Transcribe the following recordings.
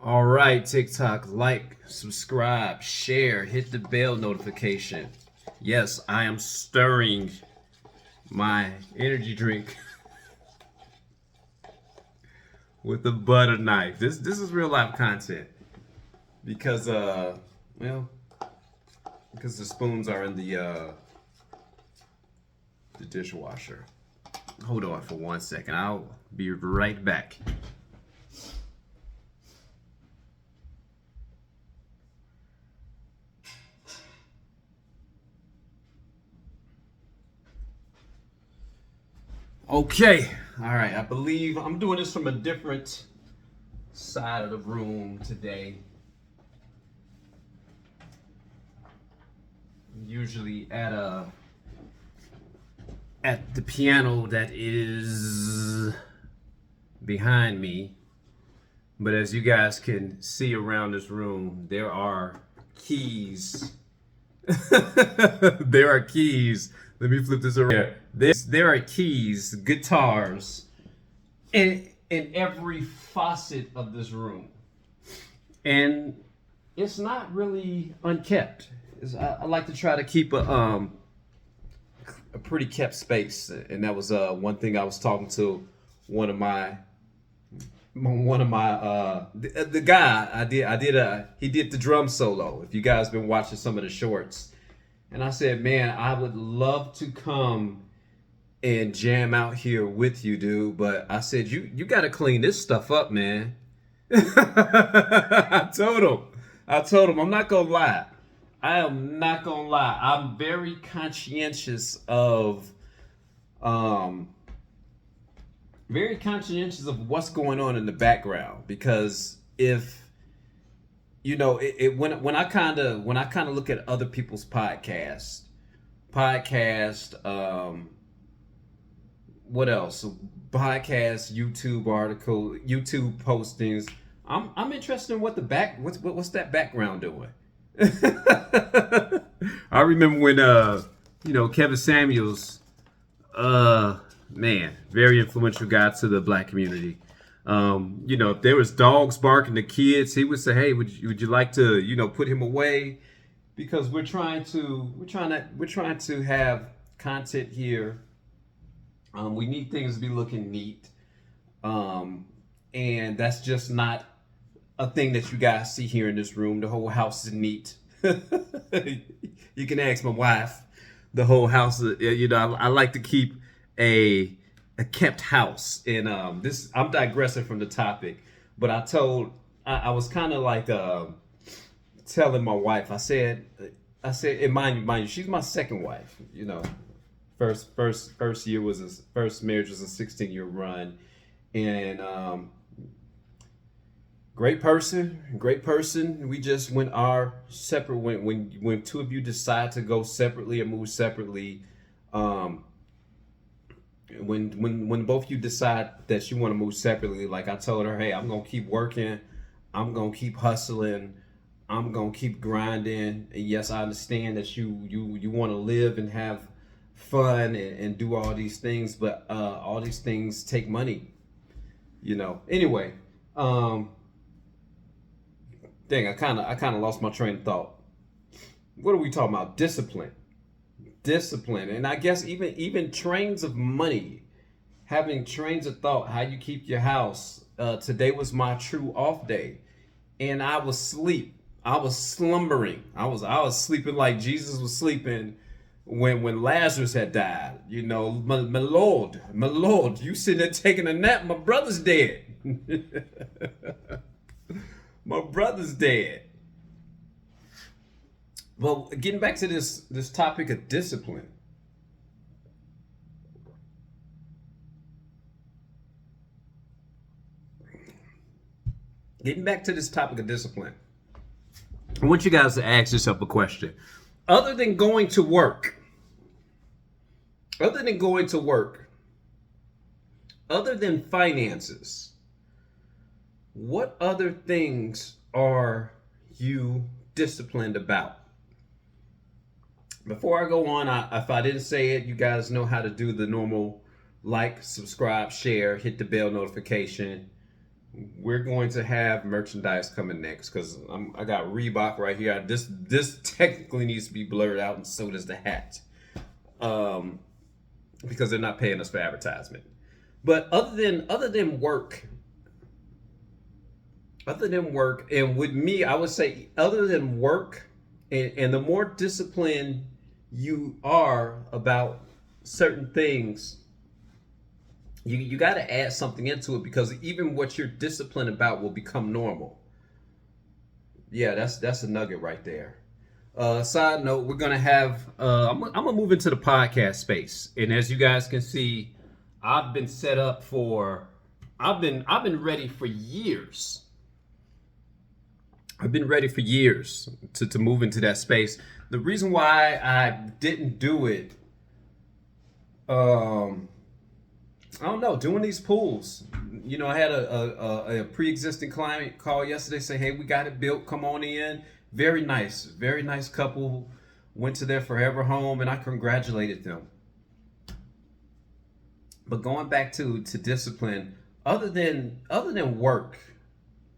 All right, TikTok, like, subscribe, share, hit the bell notification. Yes, I am stirring my energy drink with a butter knife. This is real life content because well because the spoons are in the dishwasher. Hold on for 1 second. I'll be right back. Okay. All right. I believe I'm doing this from a different side of the room today. Usually at the piano that is behind me. But as you guys can see around this room, there are keys. There are keys. Let me flip this around. There are keys, guitars, in every faucet of this room. And it's not really unkept. I like to try to keep a pretty kept space, and that was one thing I was talking to one of my the guy he did the drum solo. If you guys been watching some of the shorts, and I said, man, I would love to come and jam out here with you, dude. But I said, you got to clean this stuff up, man. I told him, I'm not gonna lie. I am not gonna lie. I'm very conscientious of, um, what's going on in the background, because if you know when I kind of look at other people's what else? Podcast, YouTube article, YouTube postings. I'm interested in what's that background doing. I remember when Kevin Samuels, man, very influential guy to the black community. If there was dogs barking to kids, he would say, "Hey, would you like to put him away?" Because we're trying to have content here. We need things to be looking neat, and that's just not a thing that you guys see here in this room. The whole house is neat. You can ask my wife. The whole house, I like to keep a kept house. And this, I'm digressing from the topic, but I was kind of like telling my wife. And mind you, she's my second wife. First marriage was a 16-year run, and great person. We just went our separate. When two of you decide to go separately or move separately, when both of you decide that you want to move separately, like I told her, hey, I'm gonna keep working, I'm gonna keep hustling, I'm gonna keep grinding. And yes, I understand that you want to live and have fun and do all these things, but all these things take money. Anyway, dang, I kind of lost my train of thought. What are we talking about? Discipline. And I guess even trains of money, having trains of thought, how you keep your house. Today was my true off day, and I was slumbering. I was sleeping like Jesus was sleeping when Lazarus had died. My Lord, you sitting there taking a nap, my brother's dead. My brother's dead. Well, getting back to this topic of discipline. Getting back to this topic of discipline. I want you guys to ask yourself a question. Other than going to work, other than finances, what other things are you disciplined about? Before I go on, if I didn't say it, you guys know how to do the normal like, subscribe, share, hit the bell notification. we're going to have merchandise coming next because I got Reebok right here. This technically needs to be blurred out, and so does the hat, um, because they're not paying us for advertisement. But other than work, and with me, I would say other than work, and the more disciplined you are about certain things, you got to add something into it because even what you're disciplined about will become normal. Yeah, that's a nugget right there. Side note, we're gonna have I'm gonna move into the podcast space, and as you guys can see, I've been set up for I've been ready for years. I've been ready for years to move into that space. The reason why I didn't do it, I don't know, doing these pools. You know, I had a pre-existing client call yesterday, say, "Hey, we got it built. Come on in." Very nice couple. Went to their forever home, and I congratulated them. But going back to discipline, other than work,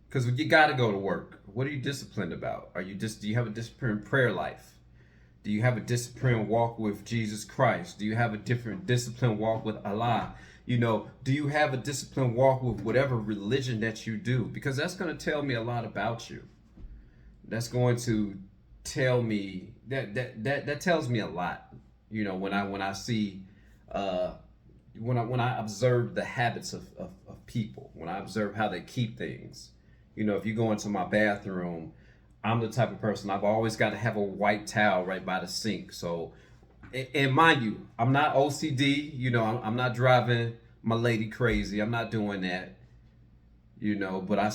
because you got to go to work. What are you disciplined about? Do you have a disciplined prayer life? Do you have a disciplined walk with Jesus Christ? Do you have a different disciplined walk with Allah? You know, do you have a disciplined walk with whatever religion that you do? Because that's going to tell me a lot about you. That's going to tell me that tells me a lot. You know, when I see when I observe the habits of people, when I observe how they keep things. You know, if you go into my bathroom, I'm the type of person I've always got to have a white towel right by the sink. So, and mind you, I'm not OCD. You know, I'm not driving my lady crazy. I'm not doing that. You know, but I'm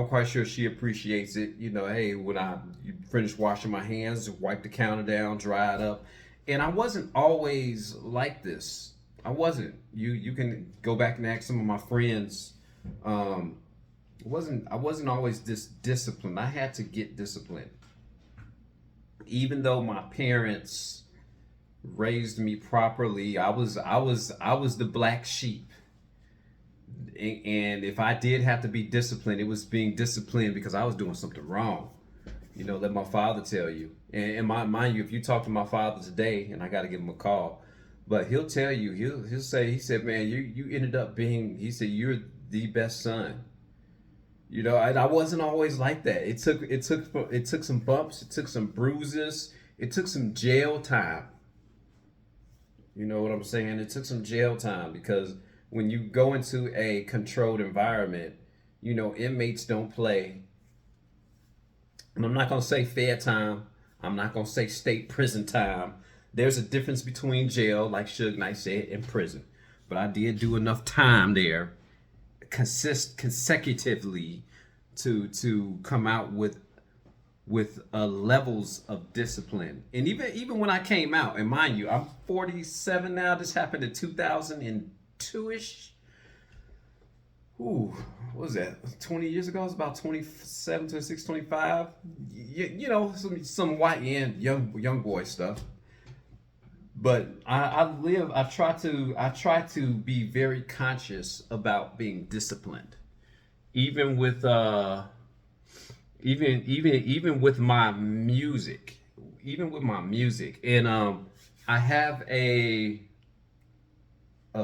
quite sure she appreciates it. You know, hey, when I finish washing my hands, wipe the counter down, dry it up. And I wasn't always like this. I wasn't. You can go back and ask some of my friends. I wasn't always this disciplined. I had to get disciplined. Even though my parents raised me properly, I was the black sheep. And if I did have to be disciplined, it was being disciplined because I was doing something wrong. You know, let my father tell you. And mind you, if you talk to my father today, and I got to give him a call, but he'll tell you, he'll say, he said, man, you ended up being, he said, you're the best son. You know, I wasn't always like that. It took some bumps, it took some bruises, it took some jail time. You know what I'm saying? It took some jail time because when you go into a controlled environment, you know, inmates don't play. And I'm not going to say fair time. I'm not going to say state prison time. There's a difference between jail, like Suge Knight said, and prison. But I did do enough time there consecutively to come out with levels of discipline. And even when I came out, and mind you, I'm 47 now. This happened in 2002-ish. Ooh, what was that? 20 years ago? It was about 27, 26, 25. You know, some white and young boy stuff. But I try to be very conscious about being disciplined. Even with even with my music. Even with my music. And I have a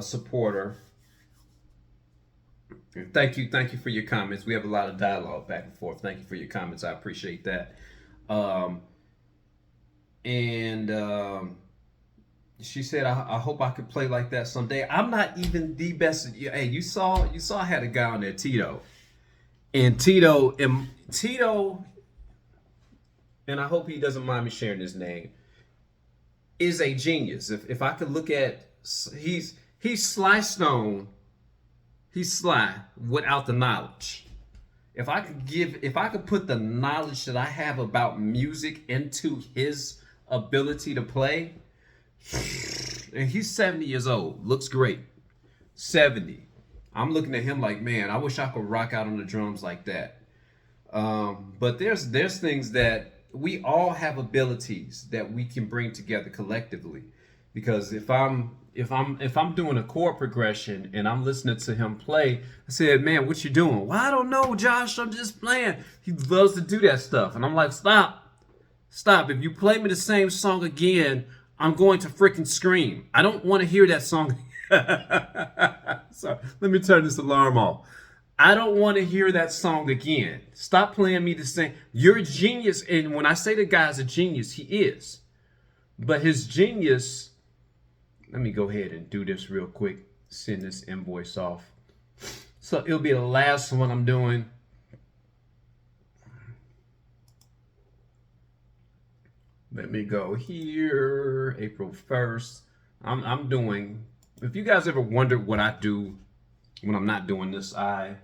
supporter. Thank you for your comments. We have a lot of dialogue back and forth. Thank you for your comments. I appreciate that. And she said, I hope I could play like that someday. I'm not even the best. Hey, you saw I had a guy on there, Tito. And Tito, and I hope he doesn't mind me sharing his name, is a genius. If I could look at, he's Sly Stone. He's Sly without the knowledge. If I could put the knowledge that I have about music into his ability to play, and he's 70 years old, looks great. 70. I'm looking at him like, man, I wish I could rock out on the drums like that. But there's things that we all have abilities that we can bring together collectively. because if I'm doing a chord progression and I'm listening to him play, I said, man, what you doing? Well, I don't know, Josh. I'm just playing. He loves to do that stuff, and I'm like, stop. If you play me the same song again, I'm going to freaking scream. I don't want to hear that song. So let me turn this alarm off. I don't want to hear that song again. Stop playing me the same. You're a genius. And when I say the guy's a genius, he is. But his genius, let me go ahead and do this real quick. Send this invoice off. So it'll be the last one I'm doing. Let me go here. April 1st. I'm doing, if you guys ever wondered what I do when I'm not doing this, I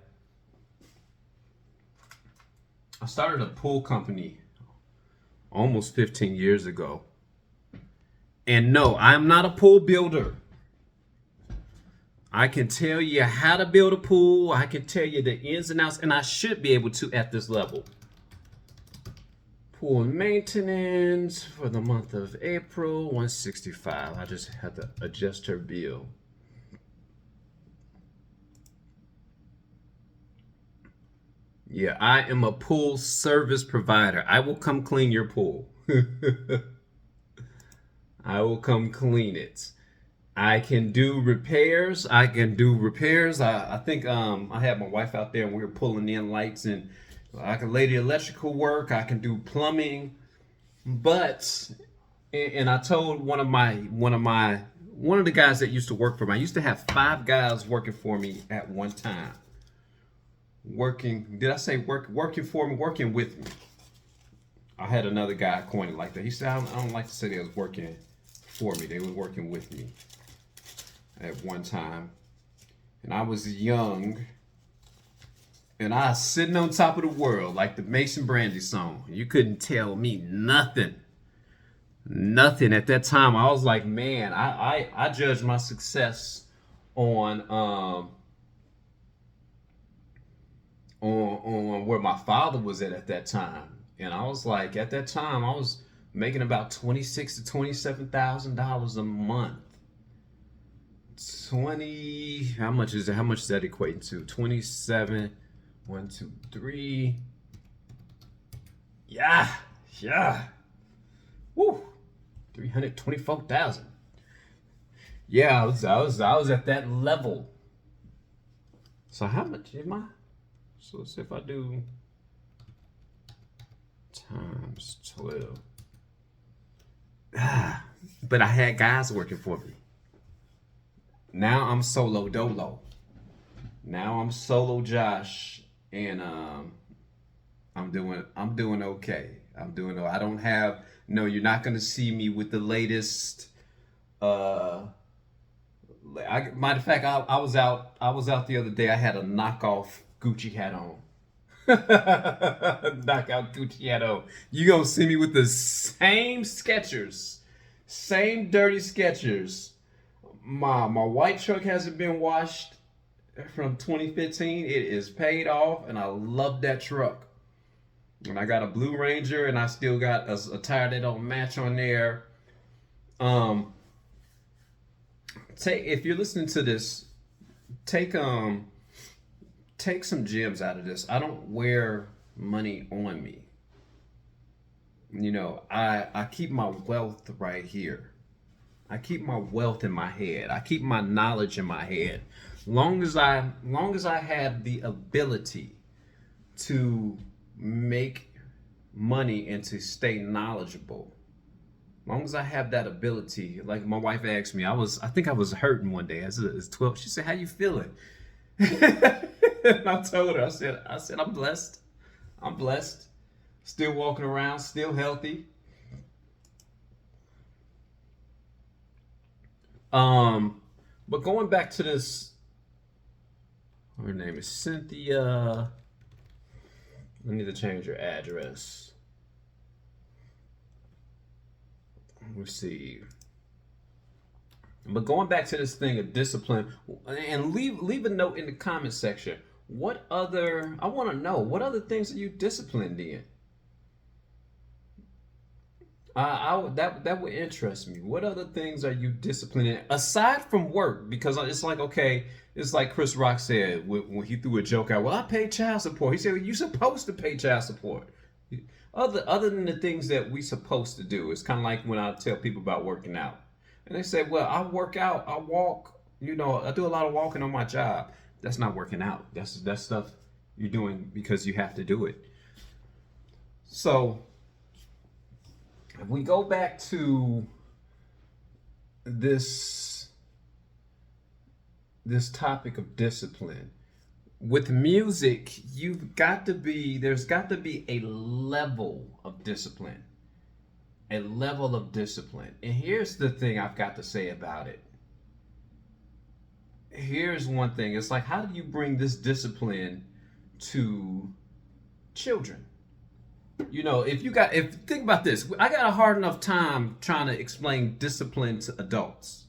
started a pool company almost 15 years ago. And no, I'm not a pool builder. I can tell you how to build a pool. I can tell you the ins and outs, and I should be able to at this level. Pool maintenance for the month of April, 165. I just had to adjust her bill. Yeah, I am a pool service provider. I will come clean your pool. I will come clean it. I can do repairs. I think I had my wife out there and we were pulling in lights, and I can lay the electrical work. I can do plumbing. But and I told one of the guys that used to work for me. I used to have 5 guys working for me at one time. Working for me, working with me. I had another guy coin it like that. He said, I don't like to say they was working for me. They were working with me at one time. And I was young. And I was sitting on top of the world like the Mason Brandy song. You couldn't tell me nothing. Nothing at that time. I was like, man, I judged my success on where my father was at that time. And I was like, at that time, I was making about $26,000 to $27,000 a month. How much is that equating to? 27, 1, 2, 3. Yeah. Woo, 324,000. Yeah, I was at that level. So how much am I? So let's see if I do times 12. But I had guys working for me. Now I'm solo dolo. Now I'm solo Josh, and I'm doing okay. I don't have, no, you're not gonna see me with the latest. Matter of fact, I was out the other day. I had a knockoff Gucci hat on. Knockout Gucci hat on. You gonna see me with the same Skechers, same dirty Skechers. My white truck hasn't been washed from 2015. It is paid off, and I love that truck. And I got a Blue Ranger, and I still got a tire that don't match on there. If you're listening to this, take some gems out of this. I don't wear money on me. You know, I keep my wealth right here. I keep my wealth in my head. I keep my knowledge in my head. Long as I have the ability to make money and to stay knowledgeable. Long as I have that ability, like my wife asked me, I think I was hurting one day. I was 12. She said, "How you feeling?" And I told her, I said, I'm blessed. I'm blessed. Still walking around, still healthy. But going back to this, her name is Cynthia. I need to change her address. Let's see. But going back to this thing of discipline, and leave a note in the comment section. I want to know, what other things are you disciplined in? That would interest me. What other things are you disciplined in aside from work? Because it's like, okay, it's like Chris Rock said when he threw a joke out. Well, I pay child support. He said, well, you're supposed to pay child support. Other than the things that we supposed to do, it's kind of like when I tell people about working out, and they say, well, I work out, I walk. I do a lot of walking on my job. That's not working out. That's stuff you're doing because you have to do it. So if we go back to this this topic of discipline with music, there's got to be a level of discipline. A level of discipline. And here's the thing I've got to say about it. Here's one thing. It's like, how do you bring this discipline to children? If think about this, I got a hard enough time trying to explain discipline to adults.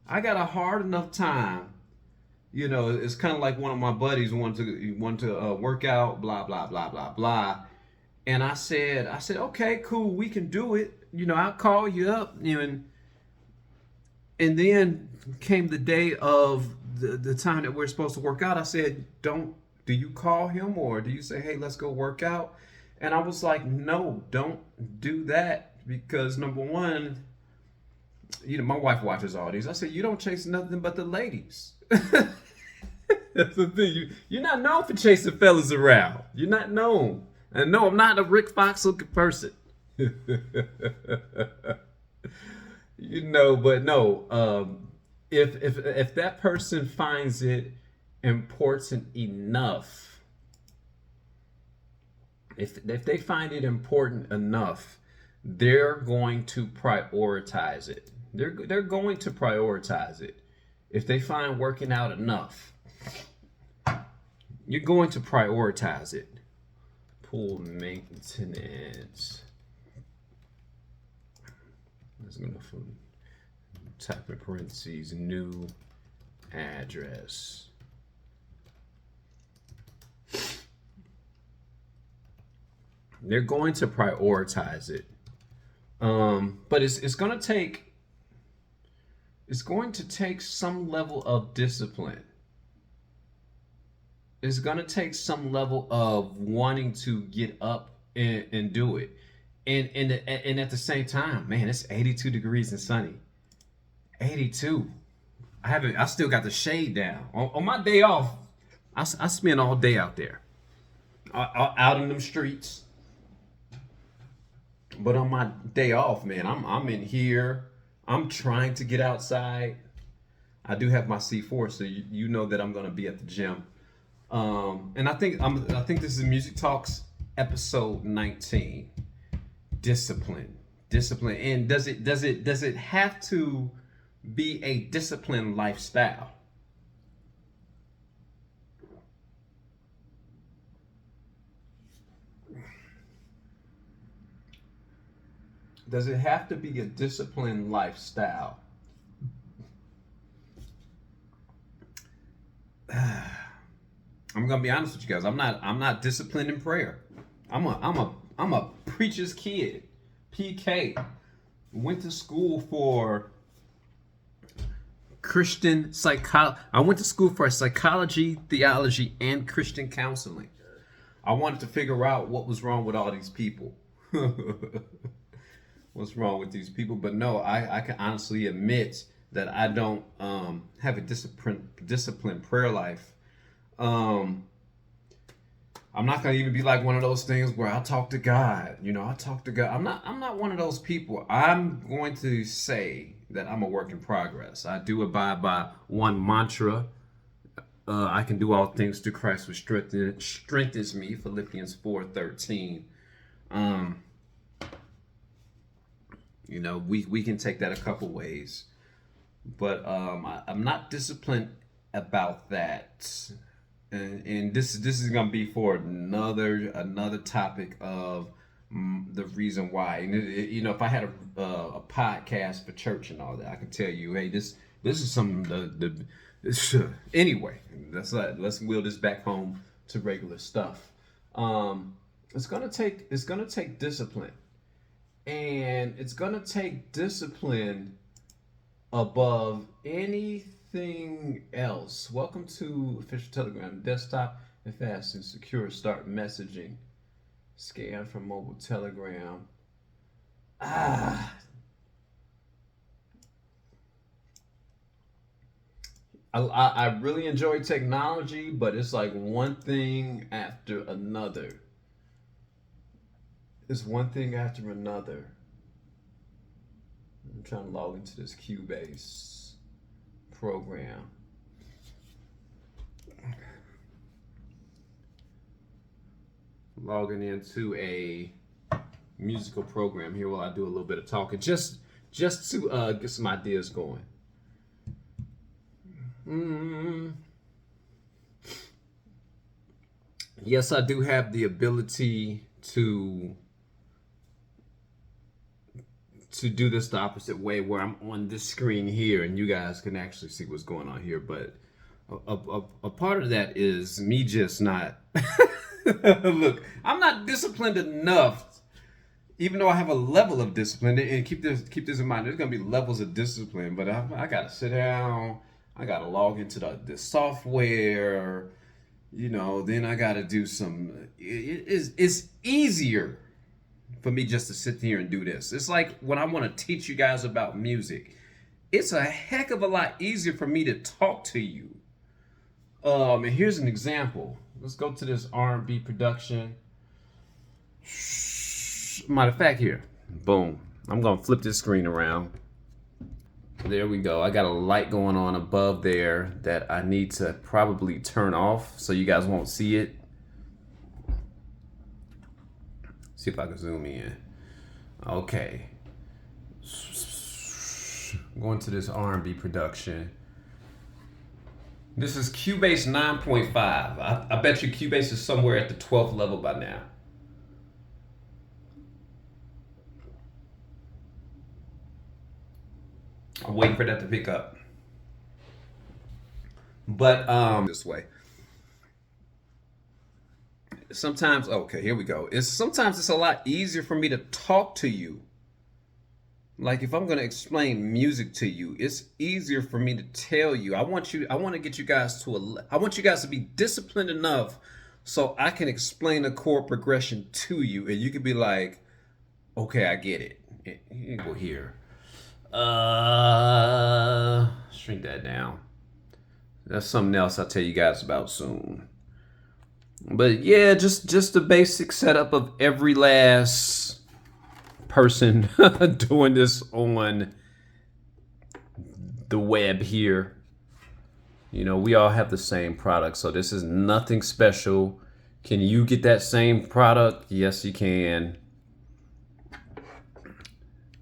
I got a hard enough time. It's kind of like one of my buddies wanted to work out, blah blah blah blah blah, and I said, okay, cool, we can do it. I'll call you up, and then came the day of the time that we're supposed to work out. I said, do you call him or do you say, hey, let's go work out? And I was like, no, don't do that, because number one, my wife watches all these. I said, you don't chase nothing but the ladies. That's the thing. You're not known for chasing fellas around. You're not known. And no, I'm not a Rick Fox looking person. But no. If that person finds it important enough, if they find it important enough, they're going to prioritize it. They're going to prioritize it. If they find working out enough, you're going to prioritize it. Pool maintenance. Let's go to type in parentheses, new address. They're going to prioritize it. But it's going to take some level of discipline. It's going to take some level of wanting to get up and do it. And at the same time, man, it's 82 degrees and sunny. 82. I still got the shade down. On my day off, I spend all day out there. Out in them streets. But on my day off, man, I'm in here. I'm trying to get outside. I do have my C4, so you know that I'm gonna be at the gym. And I think this is Music Talks episode 19. Discipline. And does it have to be a disciplined lifestyle? Does it have to be a disciplined lifestyle? I'm gonna be honest with you guys. I'm not disciplined in prayer. I'm a preacher's kid. PK. Went to school for Christian psychology. I went to school for psychology, theology, and Christian counseling. I wanted to figure out what was wrong with all these people. What's wrong with these people? But no, I can honestly admit that I don't have a disciplined prayer life. I'm not gonna even be like one of those things where I talk to God. I talk to God. I'm not one of those people. I'm going to say that I'm a work in progress. I do abide by one mantra. I can do all things through Christ who strengthens me. Philippians 4:13. We can take that a couple ways, but I'm not disciplined about that. And this is gonna be for another topic of the reason why. And if I had a podcast for church and all that, I could tell you, hey, this is some anyway. Let's wheel this back home to regular stuff. It's gonna take discipline. And it's gonna take discipline above anything else. Welcome to official Telegram desktop and fast and secure start messaging. Scan from mobile Telegram. Ah, I really enjoy technology, but it's like one thing after another. It's one thing after another. I'm trying to log into this Cubase program. Logging into a musical program here while I do a little bit of talking, just to get some ideas going. Yes, I do have the ability to do this the opposite way, where I'm on this screen here and you guys can actually see what's going on here. But a part of that is me just not. Look, I'm not disciplined enough. Even though I have a level of discipline, and keep this in mind, there's gonna be levels of discipline. But I gotta sit down. I gotta log into the software. Then I gotta do some. It's easier for me just to sit here and do this. It's like when I want to teach you guys about music, it's a heck of a lot easier for me to talk to you. And here's an example. Let's go to this R&B production. Matter of fact, here, boom. I'm gonna flip this screen around. There we go. I got a light going on above there that I need to probably turn off so you guys won't see it. See if I can zoom in. Okay. Going to this R&B production. This is Cubase 9.5. I bet you Cubase is somewhere at the 12th level by now. I'm waiting for that to pick up. But this way. Sometimes, okay, here we go. Sometimes it's a lot easier for me to talk to you. Like if I'm gonna explain music to you, it's easier for me to tell you. I want to get you guys I want you guys to be disciplined enough so I can explain the chord progression to you, and you can be like, okay, I get it. You can go here. Shrink that down. That's something else I'll tell you guys about soon. But yeah, just the basic setup of every last person doing this on the web here. We all have the same product, so this is nothing special. Can you get that same product? Yes, you can.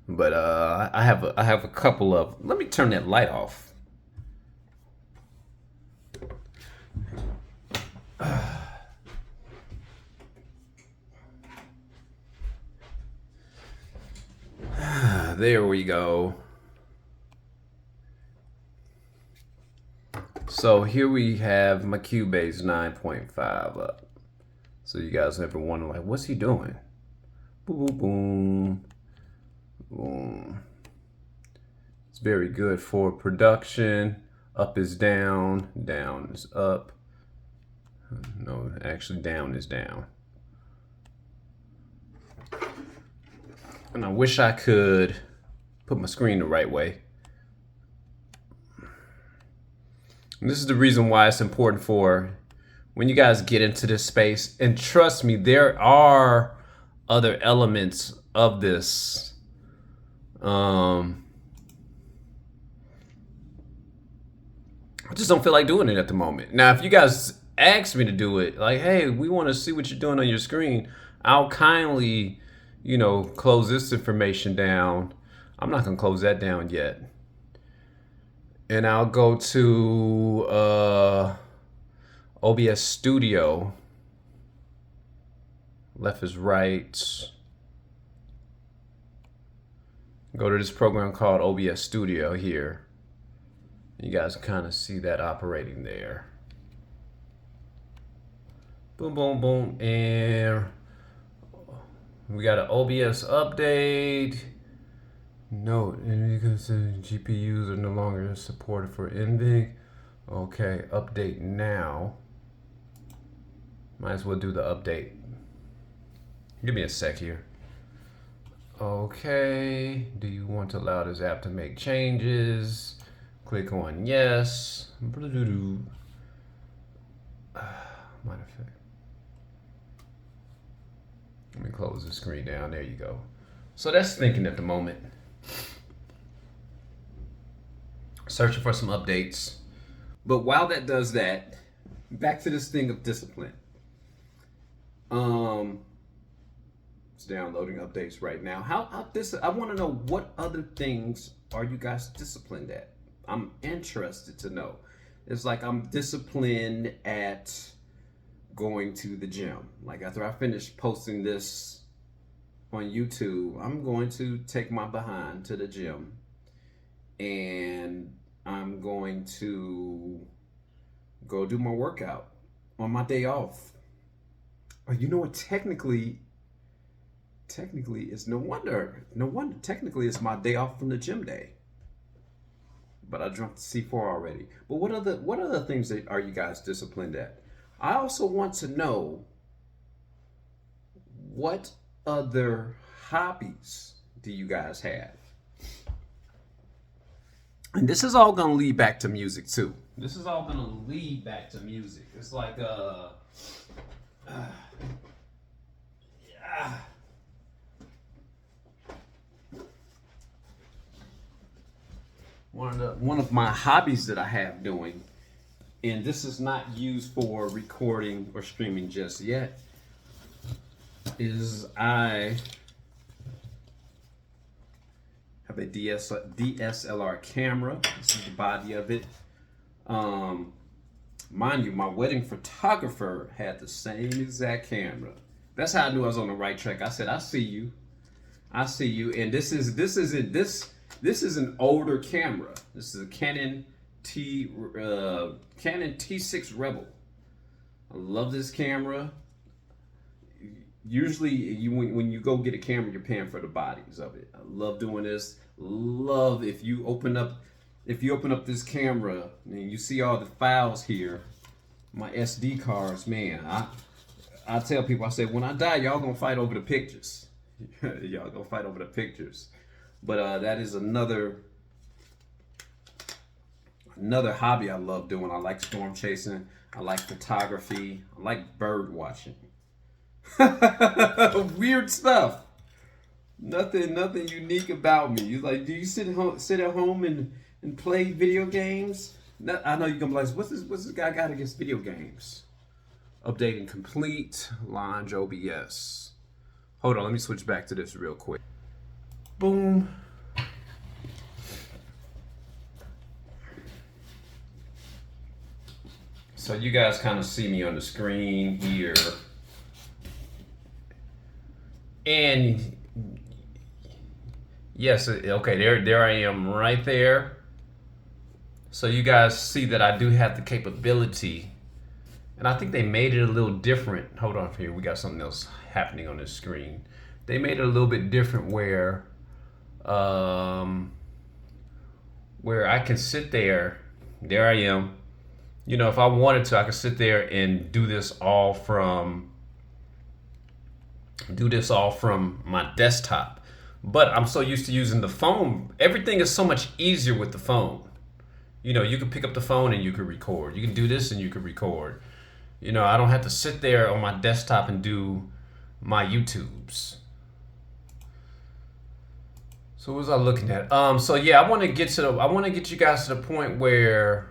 But I have a couple of. Let me turn that light off. There we go. So here we have my Cubase 9.5 up. So you guys ever wonder, like, what's he doing? Boom, boom, boom, boom. It's very good for production. Up is down, down is up. No, actually down is down. And I wish I could put my screen the right way. And this is the reason why it's important for when you guys get into this space. And trust me, there are other elements of this. I just don't feel like doing it at the moment. Now, if you guys ask me to do it, like, hey, we want to see what you're doing on your screen, I'll kindly, close this information down. I'm not going to close that down yet. And I'll go to OBS Studio. Left is right. Go to this program called OBS Studio here. You guys kind of see that operating there. Boom, boom, boom, and We got an OBS update. Note, because GPUs are no longer supported for NVIDIA. Okay, update now. Might as well do the update. Give me a sec here. Okay, do you want to allow this app to make changes? Click on yes. Matter of fact, let me close the screen down. There you go. So that's thinking at the moment. Searching for some updates. But while that does that, back to this thing of discipline. It's downloading updates right now. I want to know, what other things are you guys disciplined at? I'm interested to know. It's like I'm disciplined at going to the gym. Like after I finish posting this on YouTube, I'm going to take my behind to the gym, and I'm going to go do my workout on my day off. Or you know what? Technically, it's no wonder. Technically, it's my day off from the gym day. But I drank the C4 already. But what other things are you guys disciplined at? I also want to know, what other hobbies do you guys have? And this is all gonna lead back to music too. This is all gonna lead back to music. It's like one of my hobbies that I have doing, and this is not used for recording or streaming just yet, is I have a DSLR camera. This is the body of it. Mind you, my wedding photographer had the same exact camera. That's how I knew I was on the right track. I said, I see you. And this is an older camera. This is a Canon T6 Rebel. I love this camera. Usually, when you go get a camera, you're paying for the bodies of it. I love doing this. Love if you open up this camera and you see all the files here, my SD cards, man. I tell people, I say, when I die, y'all gonna fight over the pictures. Y'all gonna fight over the pictures. But that is another hobby I love doing. I like storm chasing. I like photography. I like bird watching. Weird stuff. Nothing unique about me. You like, do you sit at home and play video games? I know you're gonna be like, what's this guy got against video games? Updating complete. Launch OBS. Hold on, let me switch back to this real quick. Boom. So you guys kind of see me on the screen here. And yes, okay, there I am right there. So you guys see that I do have the capability, and I think they made it a little different. Hold on here, we got something else happening on this screen. They made it a little bit different where I can sit there I am. You know, if I wanted to, I could sit there and do this all from my desktop. But I'm so used to using the phone. Everything is so much easier with the phone. You know, you can pick up the phone and you can record. You can do this and you can record. You know, I don't have to sit there on my desktop and do my YouTubes. So what was I looking at? So yeah, I want to get you guys to the point where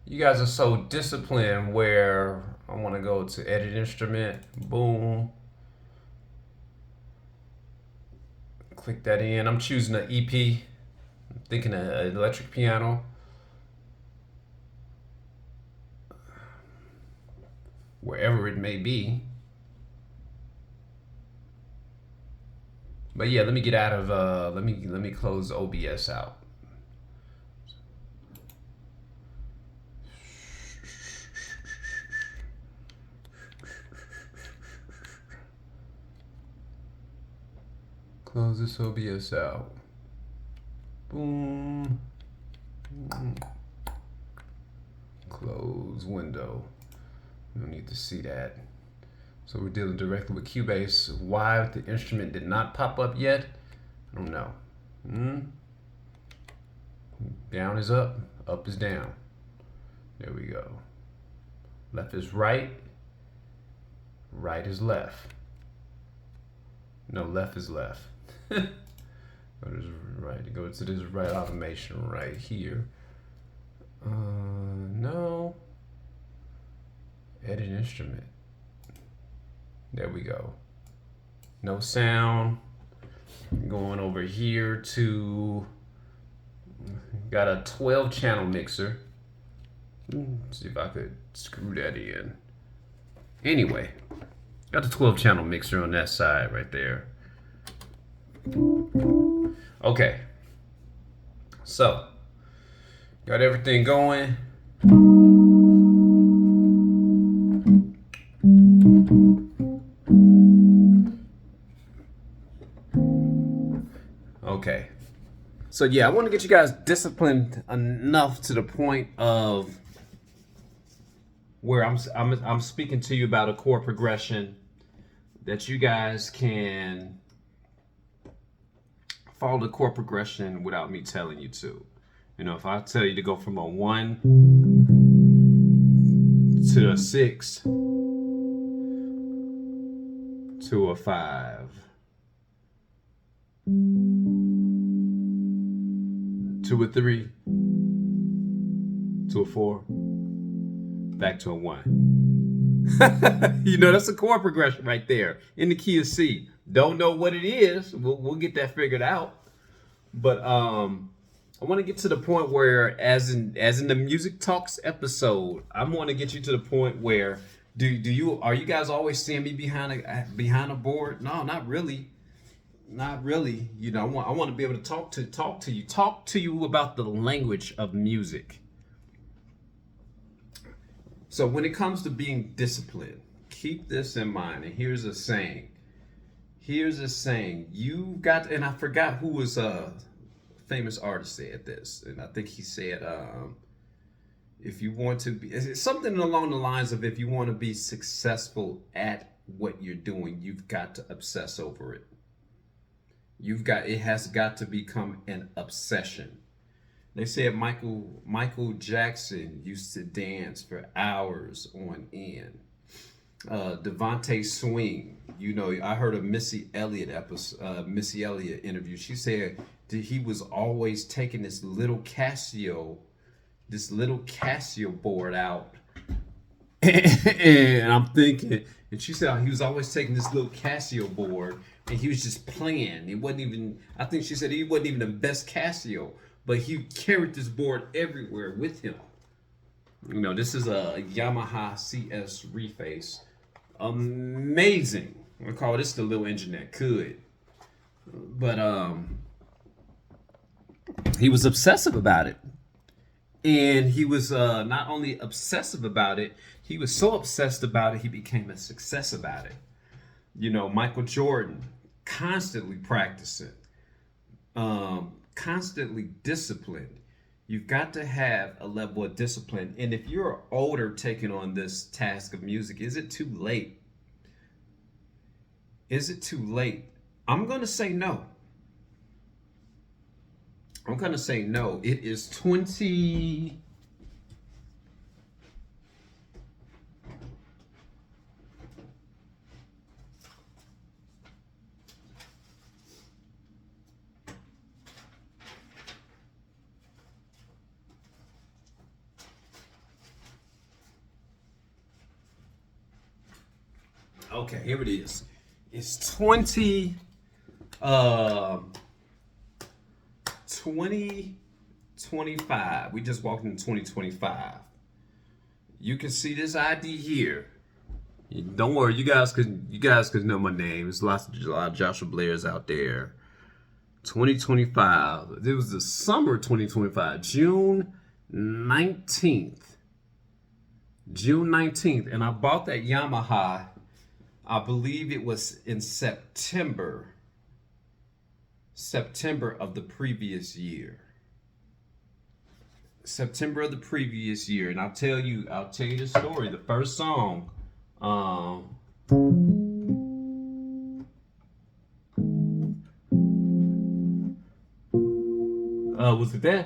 you guys are so disciplined where I want to go to edit instrument. Boom. Click that in. I'm choosing an EP. I'm thinking an electric piano. Wherever it may be. But yeah, let me get out of let me close OBS out. Close this OBS out. Boom. Close window. We don't need to see that. So we're dealing directly with Cubase. Why the instrument did not pop up yet? I don't know. Down is up is down. There we go. Left is right, right is left. No, left is left. Go to this right automation right here. No. Edit instrument. There we go. No sound. Going over here to, got a 12 channel mixer. Let's see if I could screw that in. Anyway, got the 12 channel mixer on that side right there. Okay. So, got everything going. Okay. So yeah, I want to get you guys disciplined enough to the point of where I'm speaking to you about a chord progression that you guys can follow the chord progression without me telling you to. You know, if I tell you to go from a 1 to a 6 to a 5 to a 3 to a 4 back to a 1. You know, that's a chord progression right there in the key of C. Don't know what it is. We'll get that figured out. But I want to get to the point where, as in the Music Talks episode, I want to get you to the point where are you guys always seeing me behind a board? No, not really. Not really. You know, I want to be able to talk to you about the language of music. So when it comes to being disciplined, keep this in mind. And here's a saying. You've got, and I forgot who was a famous artist said this, and I think he said, if you want to be, it's something along the lines of, if you want to be successful at what you're doing, you've got to obsess over it. It has got to become an obsession. They said Michael Jackson used to dance for hours on end. Devontae Swing, you know, I heard a Missy Elliott interview. She said that he was always taking this little Casio board out. And I'm thinking, and she said he was always taking this little Casio board and he was just playing. It wasn't even, I think she said he wasn't even the best Casio, but he carried this board everywhere with him. You know, this is a Yamaha CS Reface. Amazing. I call this the little engine that could. But he was obsessive about it. And he was not only obsessive about it, he was so obsessed about it, he became a success about it. You know, Michael Jordan, constantly practicing, constantly disciplined. You've got to have a level of discipline. And if you're older taking on this task of music, is it too late? Is it too late? I'm going to say no. I'm going to say no. It is 20... Okay, here it is. It's 2025. We just walked into 2025. You can see this ID here. Don't worry, you guys could know my name. There's a lot of Joshua Blairs out there. 2025. It was the summer of 2025, June 19th. And I bought that Yamaha. I believe it was in September. September of the previous year. September of the previous year, and I'll tell you the story. The first song, um, was it that?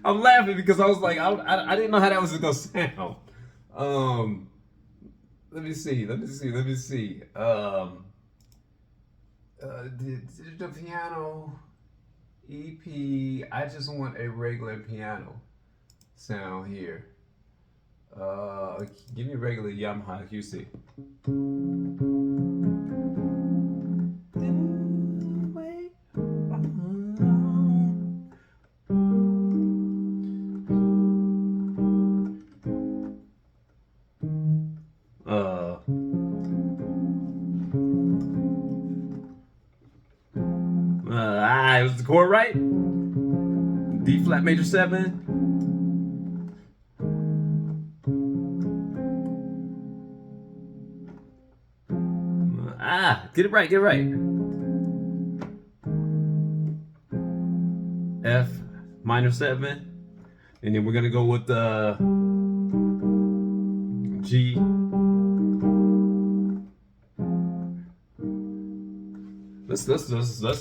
I'm laughing because I was like, I didn't know how that was gonna sound. Um, let me see. The piano EP. I just want a regular piano sound here. Give me a regular Yamaha QC. Uh, was the chord right? D flat major 7. Get it right, get it right. F minor 7. And then we're gonna go with the G. Let's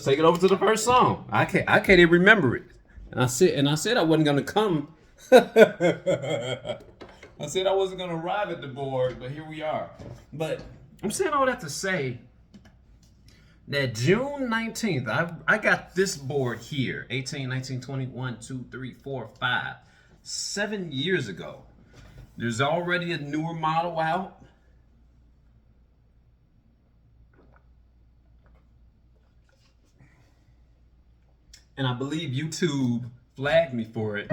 take it over to the first song. I can't even remember it. And I said I wasn't gonna come. I said I wasn't gonna arrive at the board, but here we are. But I'm saying all that to say that June 19th, I got this board here, 18, 19, 21, 2, 3, 4, 5, 7 years ago. There's already a newer model out. And I believe YouTube flagged me for it.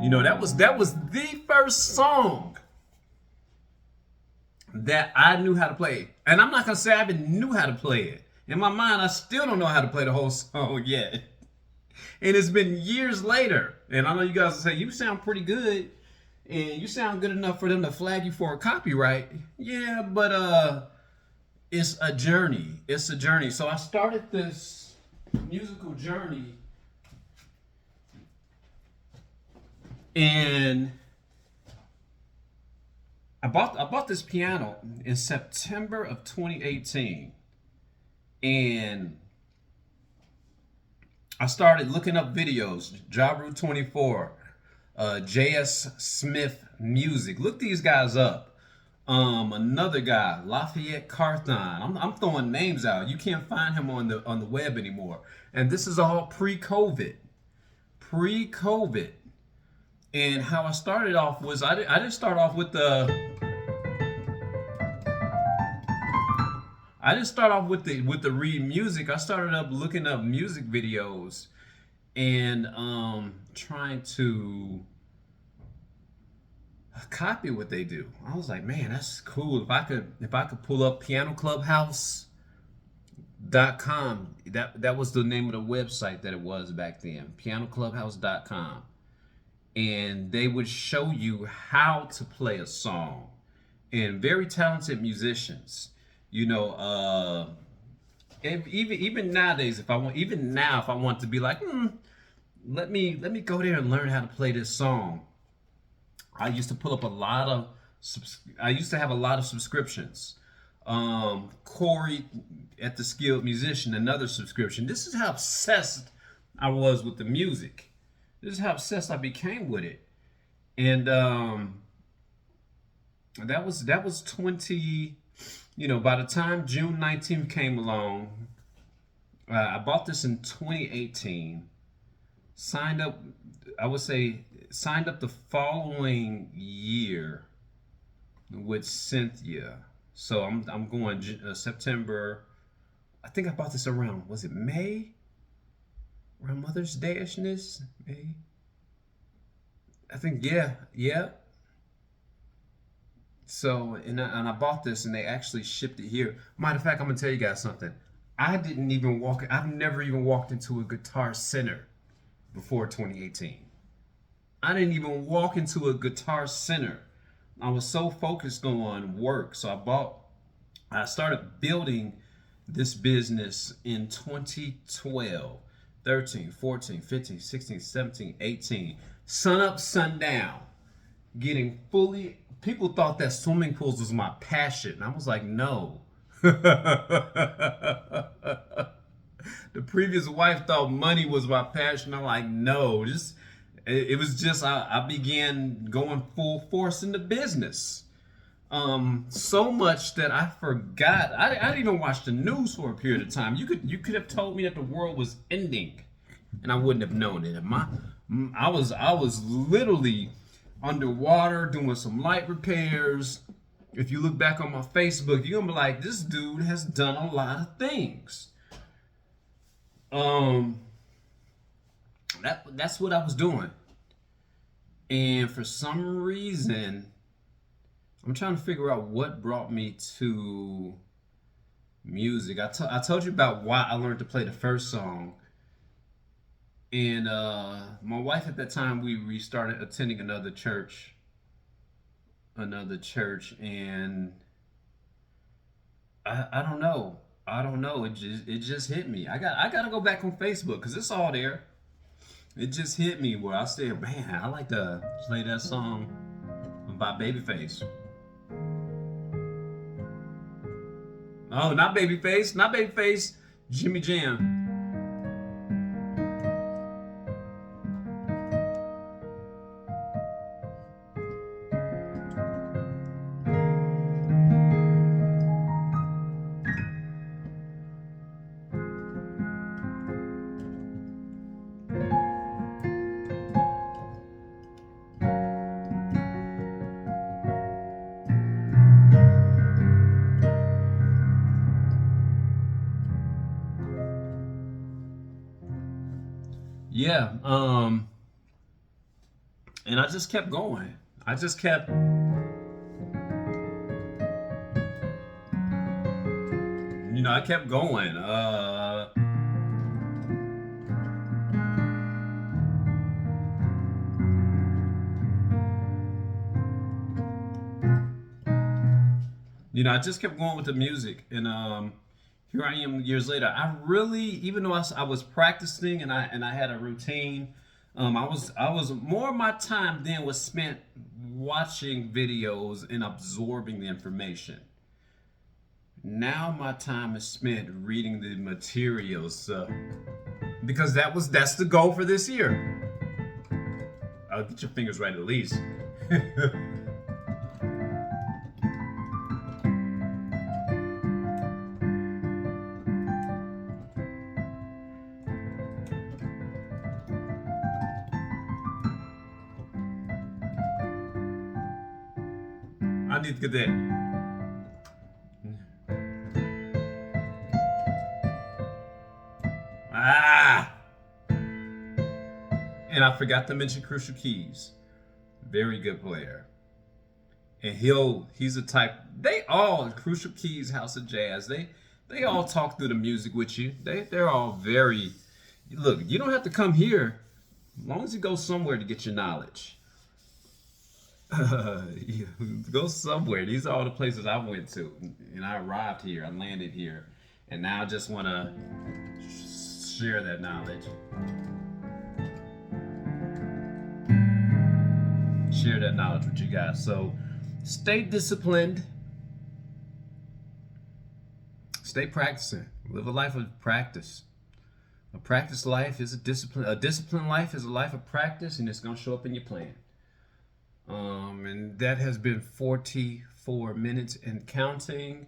You know, that was the first song that I knew how to play. And I'm not gonna say I even knew how to play it. In my mind, I still don't know how to play the whole song yet. And it's been years later. And I know you guys will say, you sound pretty good. And you sound good enough for them to flag you for a copyright. Yeah, but it's a journey. It's a journey. So I started this musical journey. And I bought this piano in September of 2018, and I started looking up videos. Jaru 24, JS Smith Music. Look these guys up. Another guy, Lafayette Carthon. I'm throwing names out. You can't find him on the web anymore. And this is all pre-COVID. Pre-COVID. And how I started off was I didn't start off with the read music. I started up looking up music videos and trying to copy what they do. I was like, man, that's cool. If I could pull up pianoclubhouse.com. That was the name of the website that it was back then. pianoclubhouse.com. And they would show you how to play a song, and very talented musicians. You know, even nowadays, if I want to be like, let me go there and learn how to play this song. I used to have a lot of subscriptions. Corey at the Skilled Musician, another subscription. This is how obsessed I was with the music. This is how obsessed I became with it. And that was 20, by the time June 19th came along, I bought this in 2018. Signed up the following year with Cynthia. So I'm going September. I think I bought this around, was it May? around Mother's Day-ishness, maybe. I think, yeah. So, and I bought this, and they actually shipped it here. Matter of fact, I'm gonna tell you guys something. I've never even walked into a Guitar Center before 2018. I didn't even walk into a Guitar Center. I was so focused on work. So I started building this business in 2012, 13, 14, 15, 16, 17, 18. Sun up, sun down. People thought that swimming pools was my passion. And I was like, no. The previous wife thought money was my passion. I'm like, no, it was just I began going full force into business. So much that I forgot. I didn't even watch the news for a period of time. You could have told me that the world was ending, and I wouldn't have known it. I was literally underwater doing some light repairs. If you look back on my Facebook, you're gonna be like, this dude has done a lot of things. That's what I was doing. And for some reason, I'm trying to figure out what brought me to music. I told you about why I learned to play the first song. And my wife at that time, we started attending another church, and I don't know. It just hit me. I gotta go back on Facebook because it's all there. It just hit me where I said, man, I like to play that song by Babyface. Oh, not Babyface, Jimmy Jam. Yeah, and I just kept going. I kept going. I just kept going with the music, and here I am years later. I really, even though I was practicing and I had a routine, I was more of my time then was spent watching videos and absorbing the information. Now my time is spent reading the materials, because that's the goal for this year. I'll get your fingers right at least. I need to get that. Ah! And I forgot to mention Crucial Keys. Very good player. And he's the type, they all, Crucial Keys, House of Jazz, they all talk through the music with you. They're all very, look, you don't have to come here as long as you go somewhere to get your knowledge. Go somewhere. These are all the places I went to. And I arrived here, I landed here. And now I just want to share that knowledge. Share that knowledge with you guys. So stay disciplined. Stay practicing. Live a life of practice. A practice life is a discipline. A disciplined life is a life of practice, and it's going to show up in your plan. And that has been 44 minutes and counting.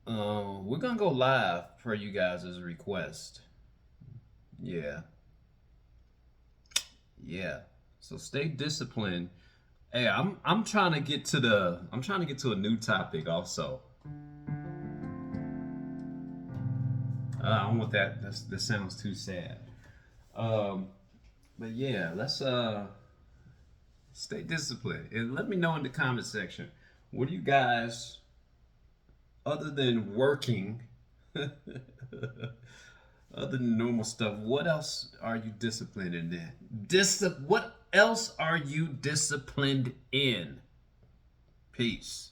We're going to go live per you guys' request. Yeah. So stay disciplined. Hey, I'm trying to get to a new topic also. I don't want that. That sounds too sad. Um, but yeah, let's stay disciplined and let me know in the comment section. What do you guys, other than working, other than normal stuff, what else are you disciplined in? What else are you disciplined in? Peace.